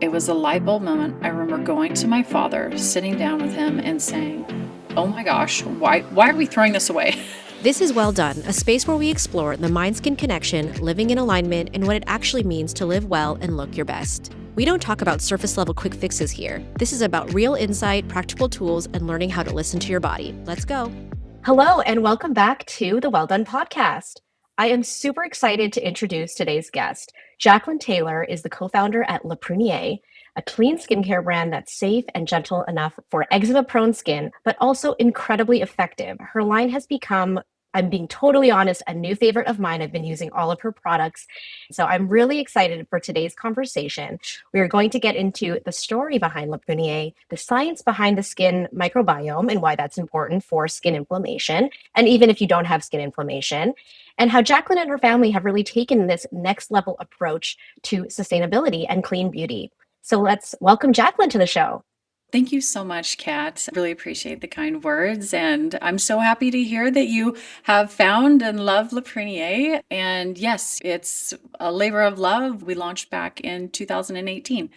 It was a light bulb moment. I remember going to my father, sitting down with him and saying, "Oh my gosh, why are we throwing this away?" This is Well Done, a space where we explore the mind skin connection, living in alignment, and what it actually means to live well and look your best. We don't talk about surface level quick fixes here. This is about real insight, practical tools, and learning how to listen to your body. Let's go. Hello, and welcome back to the Well Done podcast. I am super excited to introduce today's guest. Jacqueline Taylor is the co founder at Prunier, a clean skincare brand that's safe and gentle enough for eczema prone skin, but also incredibly effective. Her line has become, I'm being totally honest, a new favorite of mine. I've been using all of her products. So I'm really excited for today's conversation. We are going to get into the story behind Le Prunier, the science behind the skin microbiome and why that's important for skin inflammation, and even if you don't have skin inflammation, and how Jacqueline and her family have really taken this next level approach to sustainability and clean beauty. So let's welcome Jacqueline to the show. Thank you so much, Kat. I really appreciate the kind words. And I'm so happy to hear that you have found and love Le Prunier. And yes, it's a labor of love. We launched back in 2018.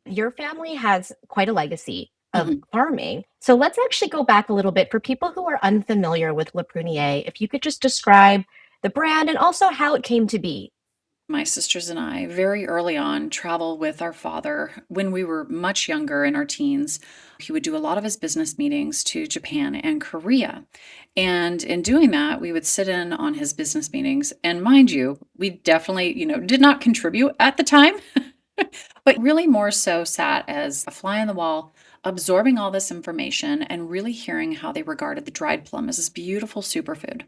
Your family has quite a legacy of Mhm. farming. So let's actually go back a little bit for people who are unfamiliar with Le Prunier. If you could just describe the brand and also how it came to be. My sisters and I, very early on, traveled with our father when we were much younger in our teens. He would do a lot of his business meetings to Japan and Korea. And in doing that, we would sit in on his business meetings. And mind you, we definitely, did not contribute at the time, but really more so sat as a fly on the wall, absorbing all this information and really hearing how they regarded the dried plum as this beautiful superfood.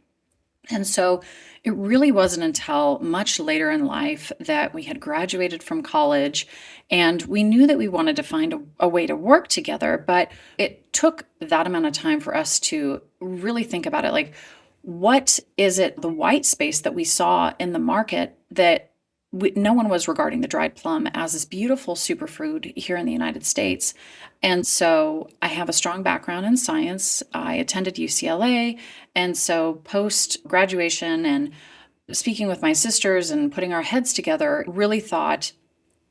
And so it really wasn't until much later in life that we had graduated from college and we knew that we wanted to find a way to work together. But it took that amount of time for us to really think about it. Like, what is it, the white space that we saw in the market that no one was regarding the dried plum as this beautiful superfood here in the United States. And so I have a strong background in science. I attended UCLA. And so post graduation and speaking with my sisters and putting our heads together, really thought,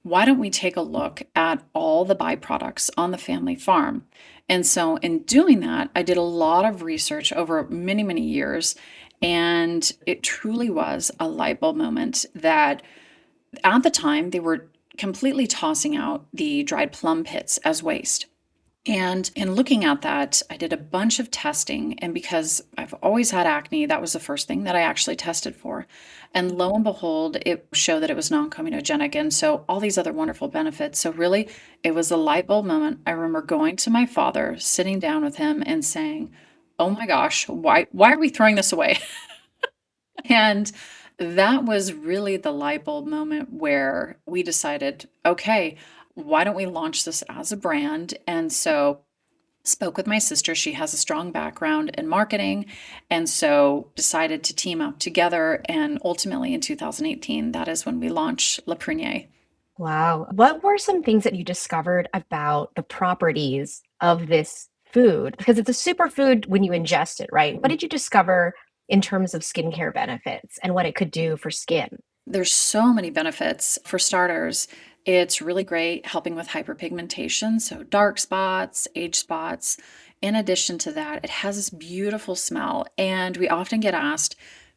why don't we take a look at all the byproducts on the family farm? And so in doing that, I did a lot of research over many, many years. And it truly was a light bulb moment that at the time, they were completely tossing out the dried plum pits as waste. And in looking at that, I did a bunch of testing. And because I've always had acne, that was the first thing that I actually tested for. And lo and behold, it showed that it was non comedogenic. And so all these other wonderful benefits. So, really, it was a light bulb moment. I remember going to my father, sitting down with him, and saying, "Oh my gosh, why are we throwing this away?" And that was really the light bulb moment where we decided, okay, why don't we launch this as a brand? And so spoke with my sister. She has a strong background in marketing. And so decided to team up together. And ultimately in 2018, that is when we launched Le Prunier. Wow. What were some things that you discovered about the properties of this food? Because it's a superfood when you ingest it, right? What did you discover in terms of skincare benefits and what it could do for skin? There's so many benefits. For starters, it's really great helping with hyperpigmentation, so dark spots, age spots. In addition to that, it has this beautiful smell. And we often get asked,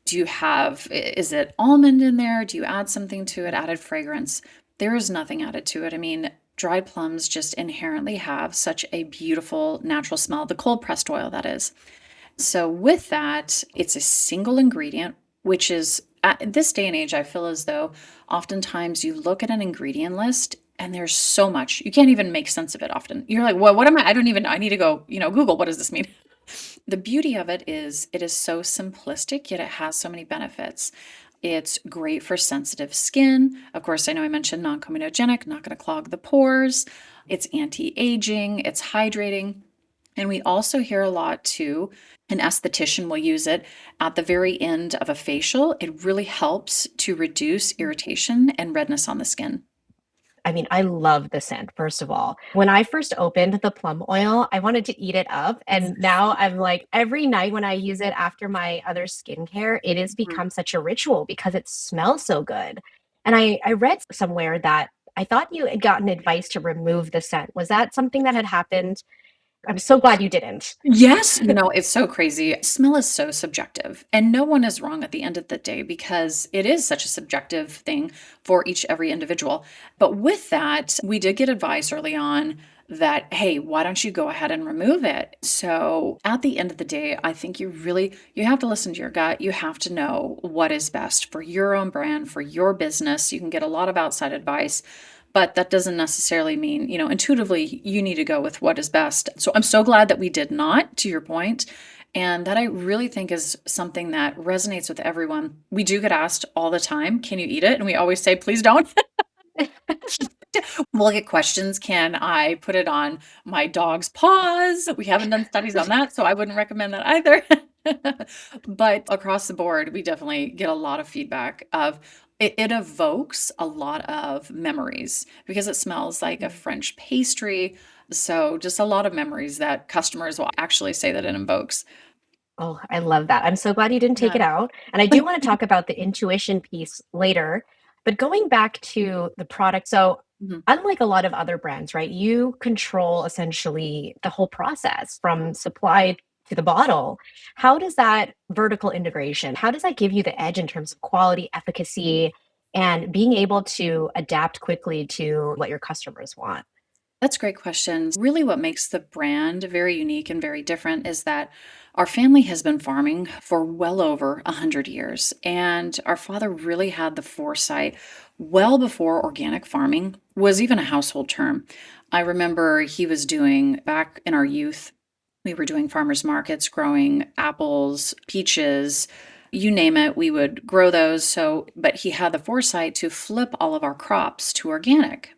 is it almond in there? Do you add something to it, added fragrance? There is nothing added to it. I mean, dried plums just inherently have such a beautiful natural smell, the cold pressed oil, that is. So, with that, it's a single ingredient, which is at this day and age, I feel as though oftentimes you look at an ingredient list and there's so much. You can't even make sense of it often. You're like, well, what am I? I don't even know. I need to go, Google, what does this mean? The beauty of it is so simplistic, yet it has so many benefits. It's great for sensitive skin. Of course, I know I mentioned non comedogenic, not going to clog the pores. It's anti aging, it's hydrating. And we also hear a lot too, an esthetician will use it at the very end of a facial. It really helps to reduce irritation and redness on the skin. I mean, I love the scent, first of all. When I first opened the plum oil, I wanted to eat it up. And now I'm like, every night when I use it after my other skincare, it has Mhm. become such a ritual because it smells so good. And I read somewhere that I thought you had gotten advice to remove the scent. Was that something that had happened? I'm so glad you didn't. Yes, it's so crazy. Smell is so subjective, and no one is wrong at the end of the day because it is such a subjective thing for every individual. But with that, we did get advice early on that, hey, why don't you go ahead and remove it? So at the end of the day, I think you have to listen to your gut. You have to know what is best for your own brand, for your business. You can get a lot of outside advice, but that doesn't necessarily mean, intuitively you need to go with what is best. So I'm so glad that we did not, to your point, and that I really think is something that resonates with everyone. We do get asked all the time, can you eat it? And we always say, please don't. We'll get questions. Can I put it on my dog's paws? We haven't done studies on that, so I wouldn't recommend that either. But across the board, we definitely get a lot of feedback of it evokes a lot of memories because it smells like a French pastry. So just a lot of memories that customers will actually say that it invokes. Oh, I love that. I'm so glad you didn't take Yeah. it out. And I do want to talk about the intuition piece later. But going back to the product, so Mhm. unlike a lot of other brands, right, you control essentially the whole process from supply to the bottle. How does that vertical integration, how does that give you the edge in terms of quality, efficacy, and being able to adapt quickly to what your customers want? That's a great question. Really, what makes the brand very unique and very different is that our family has been farming for well over 100 years. And our father really had the foresight well before organic farming was even a household term. I remember he was doing back in our youth, we were doing farmers markets, growing apples, peaches, you name it, we would grow those. So, but he had the foresight to flip all of our crops to organic.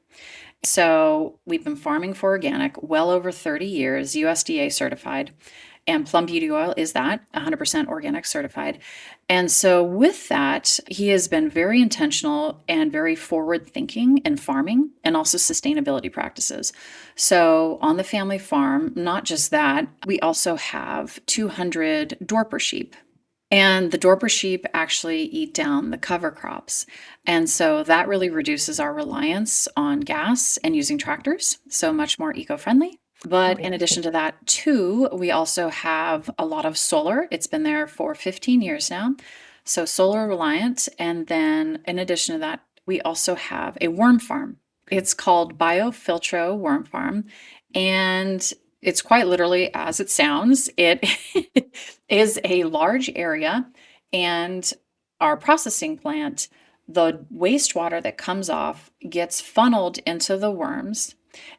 So we've been farming for organic well over 30 years, USDA certified, and Plum Beauty Oil is that 100% organic certified. And so with that, he has been very intentional and very forward thinking in farming and also sustainability practices. So on the family farm, not just that, we also have 200 Dorper sheep. And the Dorper sheep actually eat down the cover crops. And so that really reduces our reliance on gas and using tractors, so much more eco-friendly. Oh, But in interesting. addition to that, too, we also have a lot of solar. It's been there for 15 years now. So solar reliant. And then in addition to that, we also have a worm farm. It's called Biofiltro Worm Farm. And it's quite literally as it sounds. It is a large area, and our processing plant, the wastewater that comes off gets funneled into the worms,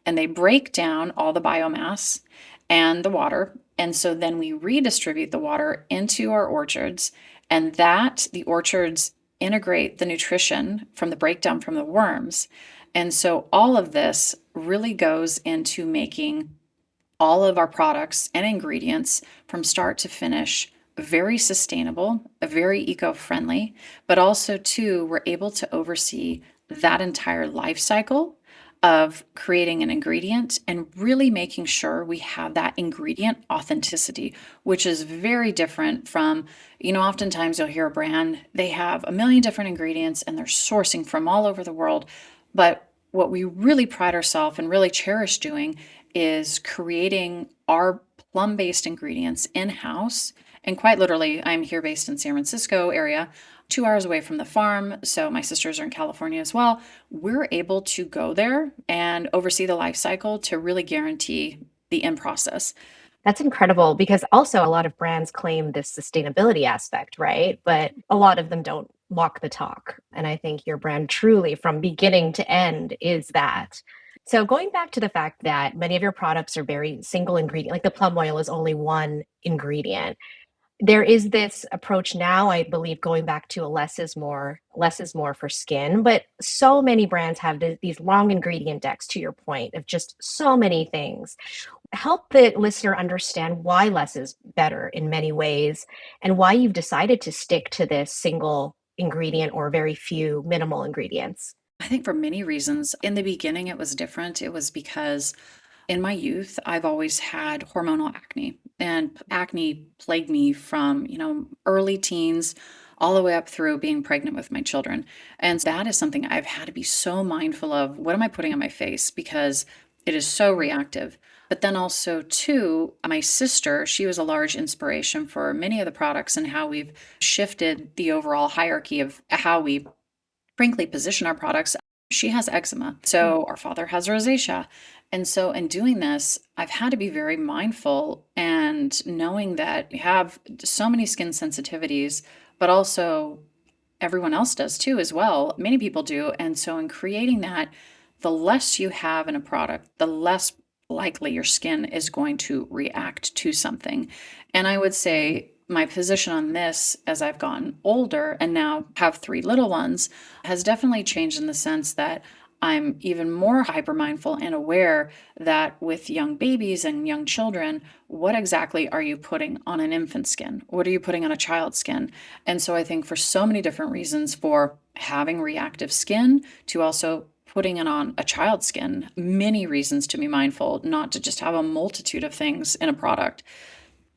and they break down all the biomass and the water. And so then we redistribute the water into our orchards, and the orchards integrate the nutrition from the breakdown from the worms. And so all of this really goes into making all of our products and ingredients from start to finish very sustainable, very eco-friendly, but also too, we're able to oversee that entire life cycle of creating an ingredient and really making sure we have that ingredient authenticity, which is very different from, oftentimes you'll hear a brand, they have a million different ingredients and they're sourcing from all over the world. But what we really pride ourselves and really cherish doing is creating our plum-based ingredients in-house. And quite literally, I'm here based in San Francisco area, 2 hours away from the farm. So my sisters are in California as well. We're able to go there and oversee the life cycle to really guarantee the end process. That's incredible because also a lot of brands claim this sustainability aspect, right? But a lot of them don't walk the talk. And I think your brand truly, from beginning to end, is that. So going back to the fact that many of your products are very single ingredient, like the plum oil is only one ingredient. There is this approach now, I believe, going back to a less is more for skin, but so many brands have these long ingredient decks, to your point, of just so many things. Help the listener understand why less is better in many ways and why you've decided to stick to this single ingredient or very few minimal ingredients. I think for many reasons. In the beginning, it was different. It was because in my youth, I've always had hormonal acne, and acne plagued me from, early teens all the way up through being pregnant with my children. And that is something I've had to be so mindful of. What am I putting on my face? Because it is so reactive. But then also, too, my sister, she was a large inspiration for many of the products and how we've shifted the overall hierarchy of how we frankly position our products. She has eczema. So our father has rosacea. And so in doing this, I've had to be very mindful and knowing that we have so many skin sensitivities, but also everyone else does too, as well. Many people do. And so in creating that, the less you have in a product, the less likely your skin is going to react to something. And I would say my position on this as I've gotten older and now have three little ones has definitely changed in the sense that I'm even more hyper mindful and aware that with young babies and young children, what exactly are you putting on an infant skin? What are you putting on a child's skin? And so I think for so many different reasons, for having reactive skin to also putting it on a child's skin, many reasons to be mindful, not to just have a multitude of things in a product.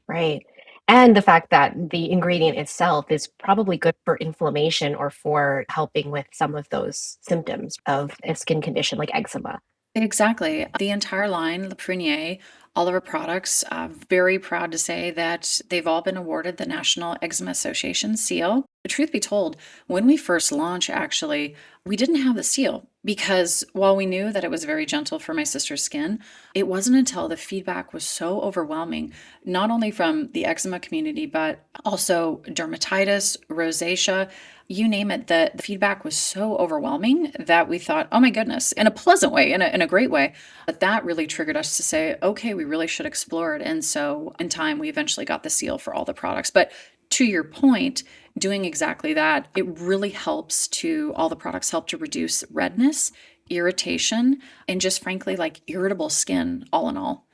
Right. And the fact that the ingredient itself is probably good for inflammation or for helping with some of those symptoms of a skin condition like eczema. Exactly. The entire line, the Prunier, all of our products, very proud to say that they've all been awarded the National Eczema Association seal. The truth be told, when we first launched, actually, we didn't have the seal because while we knew that it was very gentle for my sister's skin, it wasn't until the feedback was so overwhelming, not only from the eczema community, but also dermatitis, rosacea, you name it, the feedback was so overwhelming that we thought, oh my goodness, in a pleasant way, in a great way. But that really triggered us to say, okay, we really should explore it. And so in time, we eventually got the seal for all the products. But to your point, doing exactly that, it really helps to, all the products help to reduce redness, irritation, and just frankly, like irritable skin, all in all.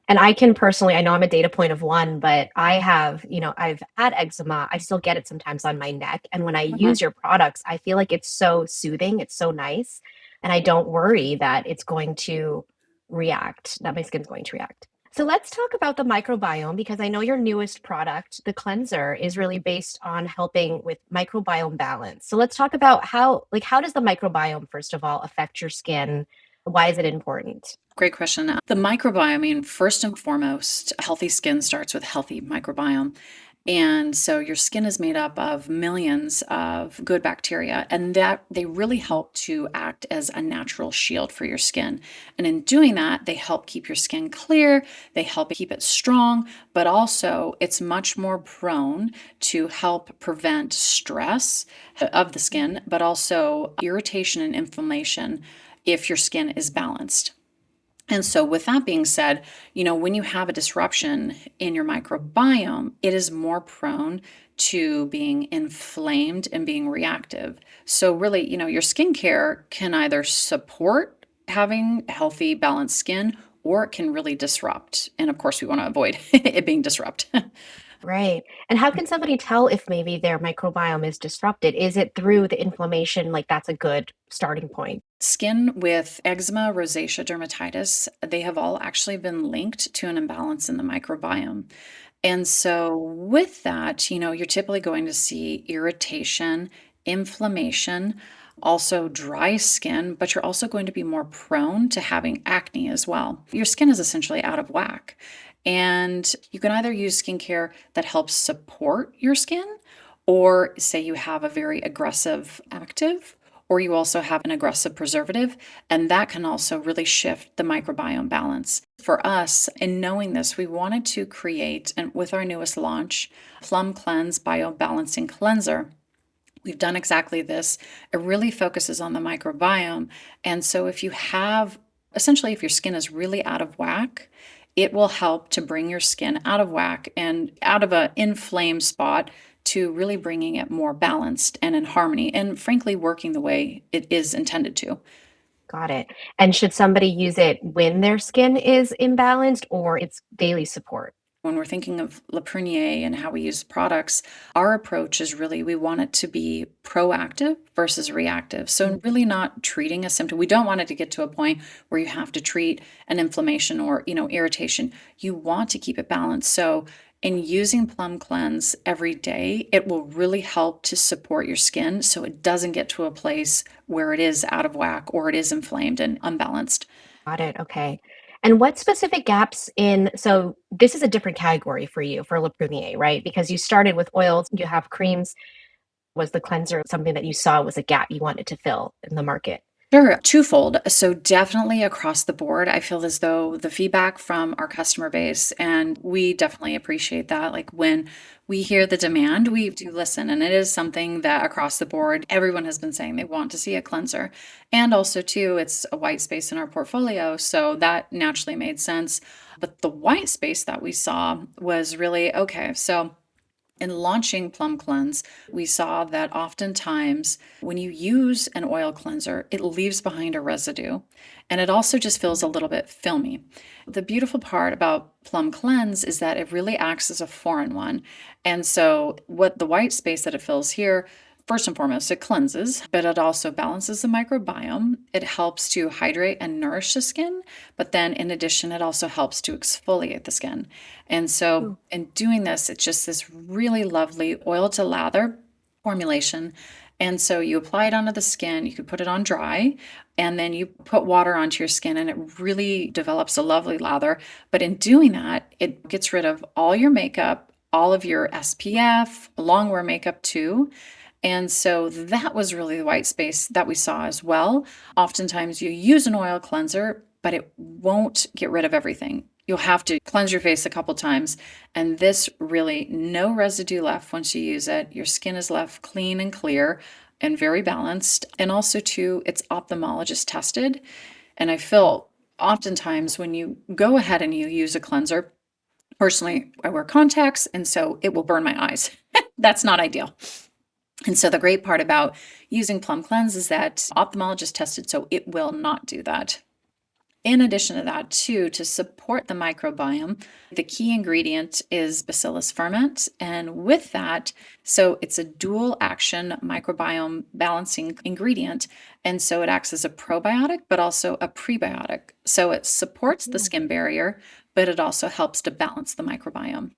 And I can personally, I know I'm a data point of one, but I have, I've had eczema. I still get it sometimes on my neck. And when I Mhm. use your products, I feel like it's so soothing. It's so nice. And I don't worry that it's going to react, that my skin's going to react. So let's talk about the microbiome because I know your newest product, the cleanser, is really based on helping with microbiome balance. So let's talk about how does the microbiome, first of all, affect your skin? Why is it important? Great question. The microbiome, I mean, first and foremost, healthy skin starts with healthy microbiome. And so your skin is made up of millions of good bacteria, and that they really help to act as a natural shield for your skin. And in doing that, they help keep your skin clear, they help keep it strong, but also it's much more prone to help prevent stress of the skin, but also irritation and inflammation if your skin is balanced. And so, with that being said, when you have a disruption in your microbiome, it is more prone to being inflamed and being reactive. So, really, your skincare can either support having healthy, balanced skin, or it can really disrupt. And of course, we want to avoid it being disrupt. Right. And how can somebody tell if maybe their microbiome is disrupted? Is it through the inflammation? Like that's a good starting point. Skin with eczema, rosacea, dermatitis, they have all actually been linked to an imbalance in the microbiome. And so, with that, you're typically going to see irritation, inflammation, also dry skin, but you're also going to be more prone to having acne as well. Your skin is essentially out of whack. And you can either use skincare that helps support your skin, or say you have a very aggressive active, or you also have an aggressive preservative, and that can also really shift the microbiome balance. For us, in knowing this, we wanted to create, and with our newest launch, Plum Cleanse Biobalancing Cleanser, we've done exactly this. It really focuses on the microbiome. And so if you have, essentially, if your skin is really out of whack, it will help to bring your skin out of whack and out of an inflamed spot to really bringing it more balanced and in harmony and frankly working the way it is intended to. Got it. And should somebody use it when their skin is imbalanced or it's daily support? When we're thinking of Le Prunier and how we use products, our approach is really we want it to be proactive versus reactive. So, Mm. really not treating a symptom. We don't want it to get to a point where you have to treat an inflammation or, irritation. You want to keep it balanced. So, And using Plum Cleanse every day, it will really help to support your skin so it doesn't get to a place where it is out of whack or it is inflamed and unbalanced. Got it. Okay. And what specific gaps in, so this is a different category for you for Le Prunier, right? Because you started with oils, you have creams. Was the cleanser something that you saw was a gap you wanted to fill in the market? Sure, twofold. So definitely across the board, I feel as though the feedback from our customer base, and we definitely appreciate that. Like when we hear the demand, we do listen. And it is something that across the board, everyone has been saying they want to see a cleanser. And also, too, it's a white space in our portfolio. So that naturally made sense. But the white space that we saw was really okay. So in launching Plum Cleanse, we saw that oftentimes when you use an oil cleanser, it leaves behind a residue and it also just feels a little bit filmy. The beautiful part about Plum Cleanse is that it really acts as a 4-in-1. And so, what the white space that it fills here, first and foremost, it cleanses, but it also balances the microbiome. It helps to hydrate and nourish the skin, but then in addition, it also helps to exfoliate the skin. And so, Ooh, in doing this, it's just this really lovely oil to lather formulation. And so, you apply it onto the skin, you could put it on dry, and then you put water onto your skin, and it really develops a lovely lather. But in doing that, it gets rid of all your makeup, all of your SPF, longwear makeup too. And so that was really the white space that we saw as well. Oftentimes you use an oil cleanser, but it won't get rid of everything. You'll have to cleanse your face a couple times. And this really, no residue left once you use it. Your skin is left clean and clear and very balanced. And also, too, it's ophthalmologist tested. And I feel oftentimes when you go ahead and you use a cleanser, personally, I wear contacts, and so it will burn my eyes. That's not ideal. And so the great part about using Plum Cleanse is that ophthalmologist tested, so it will not do that. In addition to that, too, to support the microbiome, the key ingredient is bacillus ferment. And with that, so it's a dual action microbiome balancing ingredient. And so it acts as a probiotic, but also a prebiotic. So it supports the ooh, skin barrier, but it also helps to balance the microbiome.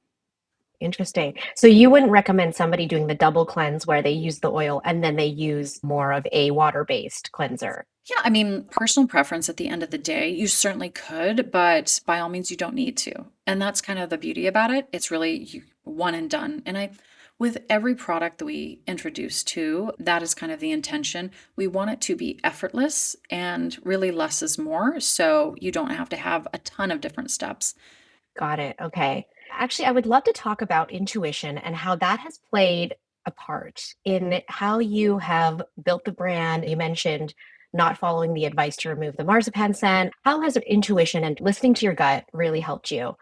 interesting. So you wouldn't recommend somebody doing the double cleanse where they use the oil and then they use more of a water-based cleanser? Yeah, I mean, personal preference at the end of the day, you certainly could, but by all means, you don't need to. And that's kind of the beauty about it. It's really one and done. And with every product that we introduce to, that is kind of the intention. We want it to be effortless and really less is more. So you don't have to have a ton of different steps. Got it. Okay. Actually, I would love to talk about intuition and how that has played a part in how you have built the brand. You mentioned not following the advice to remove the marzipan scent. How has intuition and listening to your gut really helped you?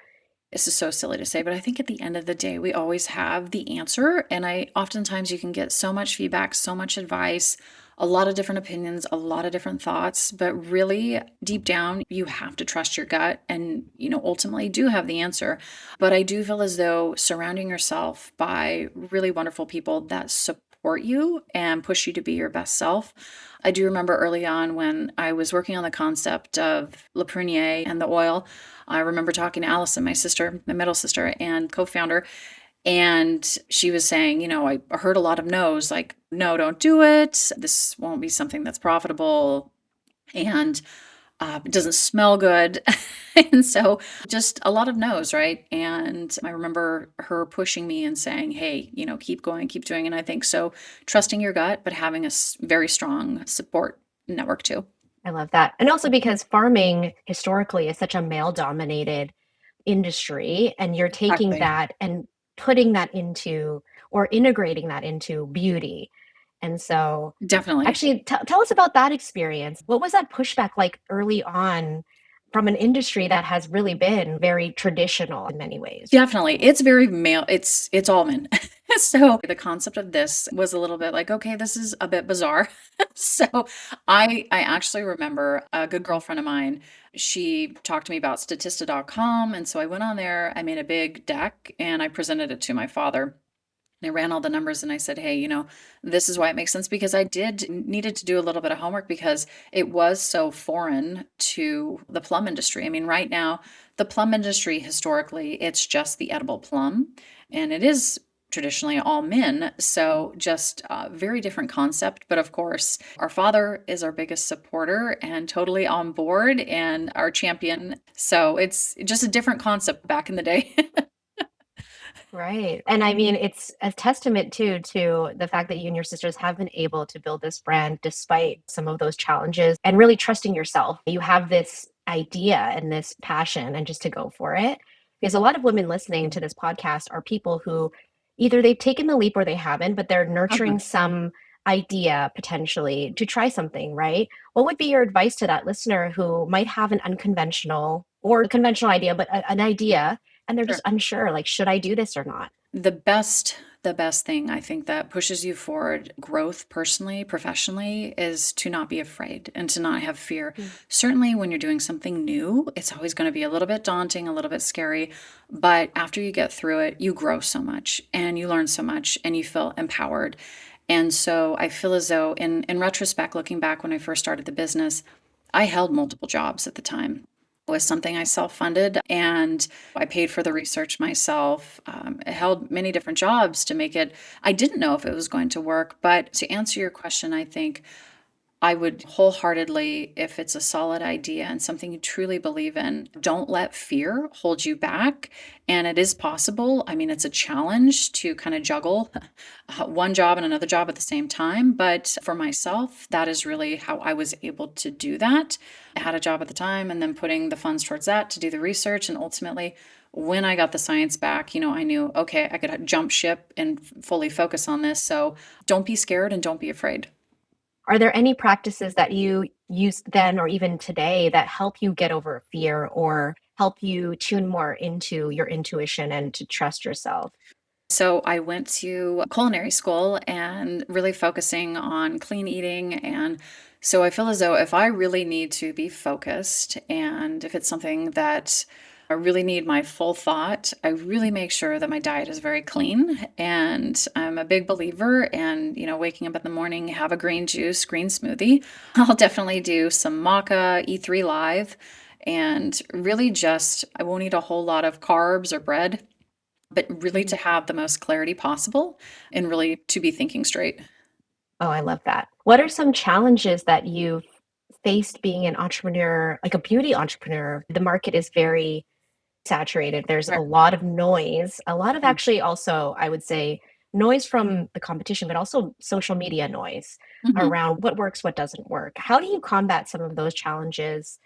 This is so silly to say, but I think at the end of the day, we always have the answer. And oftentimes you can get so much feedback, so much advice, a lot of different opinions, a lot of different thoughts, but really deep down, you have to trust your gut and, ultimately do have the answer. But I do feel as though surrounding yourself by really wonderful people that support you and push you to be your best self. I do remember early on when I was working on the concept of Le Prunier and the oil. I remember talking to Allison, my sister, my middle sister, and co founder, and she was saying, I heard a lot of no's, like, no, don't do it. This won't be something that's profitable. And it doesn't smell good. And so just a lot of no's, right? And I remember her pushing me and saying, hey, keep going, keep doing. And I think so, trusting your gut, but having a very strong support network too. I love that. And also because farming historically is such a male dominated industry, and you're taking Exactly. that and putting that into or integrating that into beauty. And so, Definitely. actually, tell us about that experience. What was that pushback like early on from an industry that has really been very traditional in many ways? Definitely. It's very male. It's all men. So the concept of this was a little bit like, okay, this is a bit bizarre. So I actually remember a good girlfriend of mine, she talked to me about statista.com. And so I went on there, I made a big deck and I presented it to my father. I ran all the numbers and I said, "Hey, this is why it makes sense," because I did needed to do a little bit of homework because it was so foreign to the plum industry. I mean, right now, the plum industry historically, it's just the edible plum, and it is traditionally all men. So just a very different concept. But of course, our father is our biggest supporter and totally on board and our champion. So it's just a different concept back in the day. Right. And I mean, it's a testament too to the fact that you and your sisters have been able to build this brand despite some of those challenges and really trusting yourself. You have this idea and this passion and just to go for it. Because a lot of women listening to this podcast are people who either they've taken the leap or they haven't, but they're nurturing Mhm. some idea potentially to try something, right? What would be your advice to that listener who might have an unconventional or conventional idea, but an idea and they're just Sure. unsure, like, should I do this or not? The best thing I think that pushes you forward, growth personally, professionally, is to not be afraid and to not have fear. Mm. Certainly, when you're doing something new, it's always going to be a little bit daunting, a little bit scary. But after you get through it, you grow so much and you learn so much and you feel empowered. And so I feel as though, in retrospect, looking back when I first started the business, I held multiple jobs at the time. It was something I self-funded and I paid for the research myself. I held many different jobs to make it. I didn't know if it was going to work, but to answer your question, I think I would wholeheartedly, if it's a solid idea and something you truly believe in, don't let fear hold you back. And it is possible. I mean, it's a challenge to kind of juggle one job and another job at the same time. But for myself, that is really how I was able to do that. I had a job at the time and then putting the funds towards that to do the research. And ultimately, when I got the science back, I knew, okay, I could jump ship and fully focus on this. So don't be scared and don't be afraid. Are there any practices that you used then or even today that help you get over fear or help you tune more into your intuition and to trust yourself? So I went to culinary school and really focusing on clean eating. And so I feel as though if I really need to be focused and if it's something that I really need my full thought, I really make sure that my diet is very clean. And I'm a big believer in, waking up in the morning, have a green juice, green smoothie. I'll definitely do some maca, E3 live, and really just, I won't eat a whole lot of carbs or bread, but really to Mhm. have the most clarity possible and really to be thinking straight. Oh, I love that. What are some challenges that you've faced being an entrepreneur, like a beauty entrepreneur? The market is very saturated. There's a Right. lot of noise, a lot of Mhm. actually also, I would say, noise from the competition, but also social media noise Mhm. around what works, what doesn't work. How do you combat some of those challenges?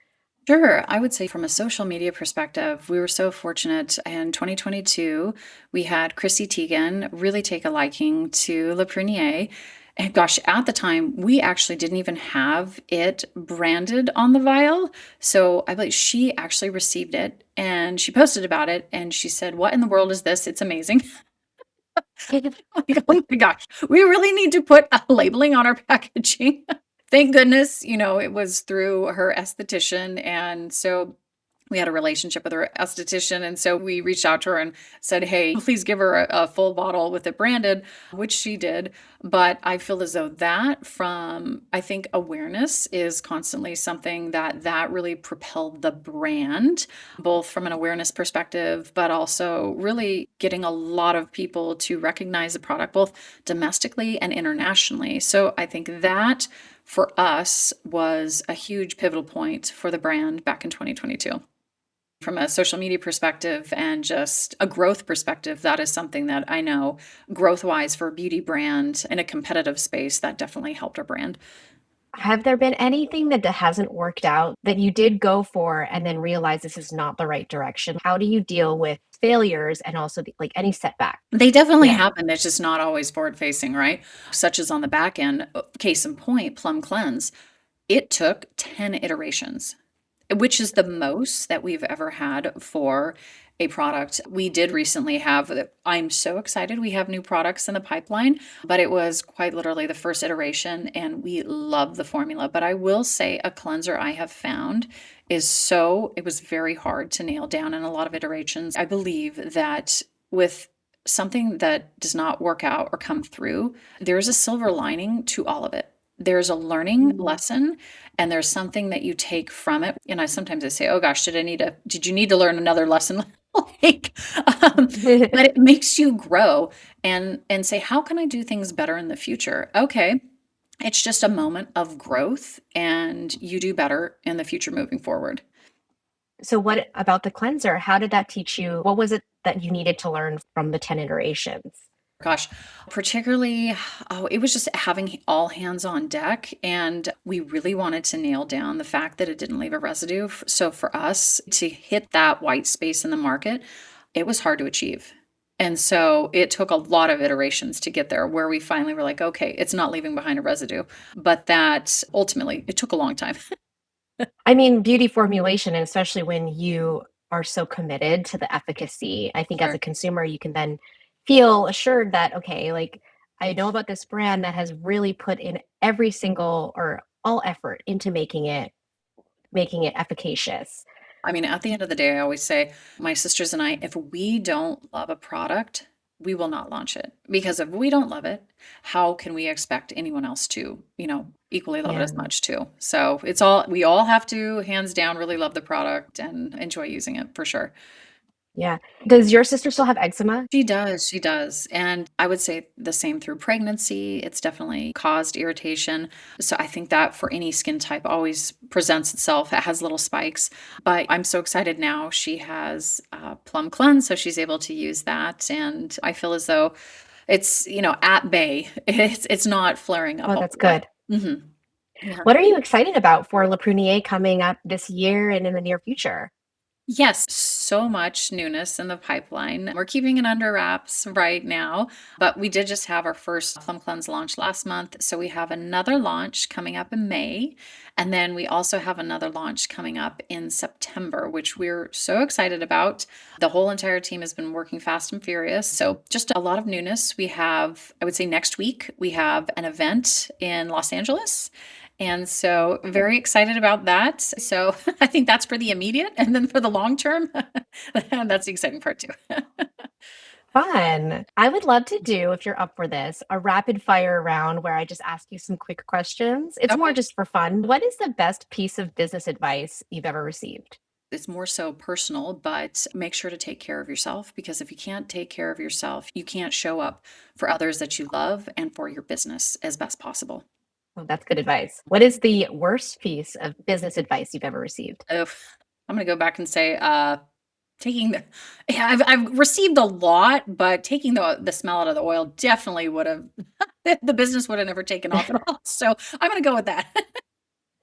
Sure. I would say from a social media perspective, we were so fortunate in 2022. We had Chrissy Teigen really take a liking to Le Prunier. And gosh, at the time, we actually didn't even have it branded on the vial. So I believe she actually received it and she posted about it and she said, "What in the world is this? It's amazing." Like, oh my gosh, we really need to put a labeling on our packaging. Thank goodness, it was through her esthetician, and so we had a relationship with her esthetician, and so we reached out to her and said, "Hey, please give her a full bottle with it branded," which she did. But I feel as though that from I think awareness is constantly something that really propelled the brand, both from an awareness perspective, but also really getting a lot of people to recognize the product, both domestically and internationally. So I think that for us was a huge pivotal point for the brand back in 2022. From a social media perspective and just a growth perspective, that is something that I know growth wise for a beauty brand in a competitive space, that definitely helped our brand. Have there been anything that hasn't worked out that you did go for and then realize this is not the right direction? How do you deal with failures and also like any setback? They definitely Yeah. happen. It's just not always forward facing, right? Such as on the back end, case in point, Plum Cleanse. It took 10 iterations, which is the most that we've ever had for a product. We did recently have I'm so excited we have new products in the pipeline, but it was quite literally the first iteration and we love the formula. But I will say a cleanser I have found it was very hard to nail down in a lot of iterations. I believe that with something that does not work out or come through, there's a silver lining to all of it. There's a learning Mm. lesson and there's something that you take from it. And I say, oh gosh, did you need to learn another lesson? Like, but it makes you grow and say, how can I do things better in the future? Okay. It's just a moment of growth and you do better in the future moving forward. So, what about the cleanser? How did that teach you? What was it that you needed to learn from the 10 iterations? Gosh, particularly, oh, it was just having all hands on deck. And we really wanted to nail down the fact that it didn't leave a residue. So for us to hit that white space in the market, it was hard to achieve. And so it took a lot of iterations to get there where we finally were like, okay, it's not leaving behind a residue. But that ultimately, it took a long time. I mean, beauty formulation, and especially when you are so committed to the efficacy, I think as a Sure. consumer, you can then feel assured that, okay, like I know about this brand that has really put in every single or all effort into making it efficacious. I mean, at the end of the day, I always say, my sisters and I, if we don't love a product, we will not launch it. Because if we don't love it, how can we expect anyone else to, equally love it Yeah. as much too? So we all have to, hands down, really love the product and enjoy using it for sure. Yeah. Does your sister still have eczema? She does, and I would say the same through pregnancy, it's definitely caused irritation, so I think that for any skin type always presents itself, it has little spikes, but I'm so excited now she has, Plum Cleanse, so she's able to use that, and I feel as though it's, at bay. It's not flaring up Oh, a that's whole lot. good. Mhm. Yeah. What are you excited about for Le Prunier coming up this year and in the near future? Yes, so much newness in the pipeline. We're keeping it under wraps right now, but we did just have our first Plum Cleanse launch last month. So we have another launch coming up in May. And then we also have another launch coming up in September, which we're so excited about. The whole entire team has been working fast and furious. So just a lot of newness. We have, I would say next week, we have an event in Los Angeles. And so very excited about that. So I think that's for the immediate and then for the long term, that's the exciting part too. Fun. I would love to do, if you're up for this, a rapid fire round where I just ask you some quick questions. It's more Okay. just for fun. What is the best piece of business advice you've ever received? It's more so personal, but make sure to take care of yourself because if you can't take care of yourself, you can't show up for others that you love and for your business as best possible. Oh, that's good advice. What is the worst piece of business advice you've ever received? Oh, I'm gonna go back and say, taking the yeah, I've received a lot, but taking the smell out of the oil definitely would have the business would have never taken off at all. So I'm gonna go with that.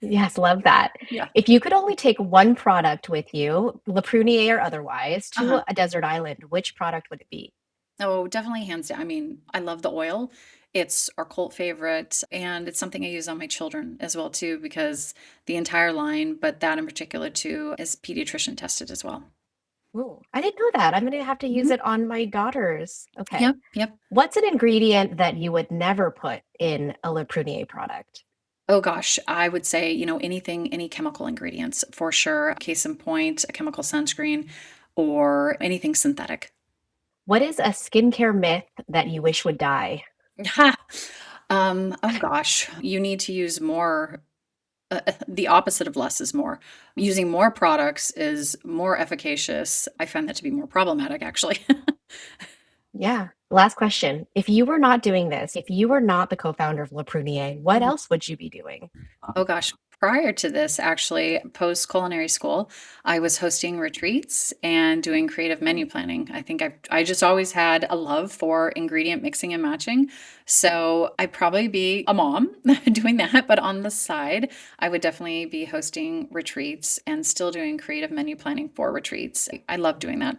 Yes, love that. Yeah. If you could only take one product with you, Le Prunier or otherwise, to Uh-huh. a desert island, which product would it be? Oh, definitely hands down. I mean, I love the oil. It's our cult favorite, and it's something I use on my children as well too, because the entire line, but that in particular too, is pediatrician tested as well. Ooh, I didn't know that. I'm going to have to use Mhm. it on my daughters. Okay. Yep, yep. What's an ingredient that you would never put in a Le Prunier product? Oh gosh, I would say, anything, any chemical ingredients for sure. Case in point, a chemical sunscreen or anything synthetic. What is a skincare myth that you wish would die? Ha! Oh gosh, you need to use more. The opposite of less is more. Using more products is more efficacious. I find that to be more problematic, actually. Yeah. Last question. If you were not doing this, if you were not the co-founder of Le Prunier, what else would you be doing? Oh gosh, prior to this, actually, post culinary school, I was hosting retreats and doing creative menu planning. I just always had a love for ingredient mixing and matching. So I'd probably be a mom doing that, but on the side, I would definitely be hosting retreats and still doing creative menu planning for retreats. I love doing that.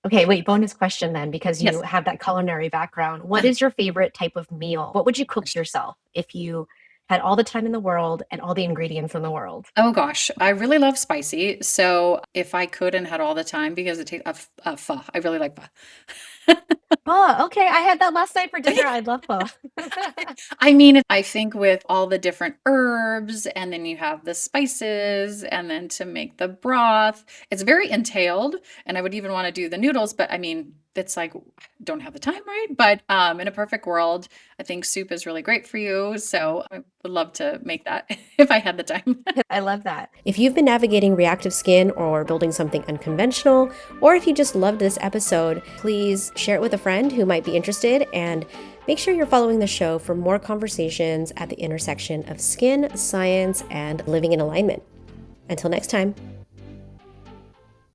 Okay, wait, bonus question then, because you Yes. have that culinary background. What is your favorite type of meal? What would you cook yourself if you had all the time in the world and all the ingredients in the world? Oh gosh, I really love spicy. So if I could and had all the time, because it takes a pho. I really like pho. Oh, okay. I had that last night for dinner. I love pho. I mean, I think with all the different herbs, and then you have the spices, and then to make the broth, it's very entailed. And I would even want to do the noodles, but I mean, it's like, don't have the time, right? But in a perfect world, I think soup is really great for you. So I would love to make that if I had the time. I love that. If you've been navigating reactive skin or building something unconventional, or if you just loved this episode, please share it with a friend who might be interested, and make sure you're following the show for more conversations at the intersection of skin, science, and living in alignment. Until next time.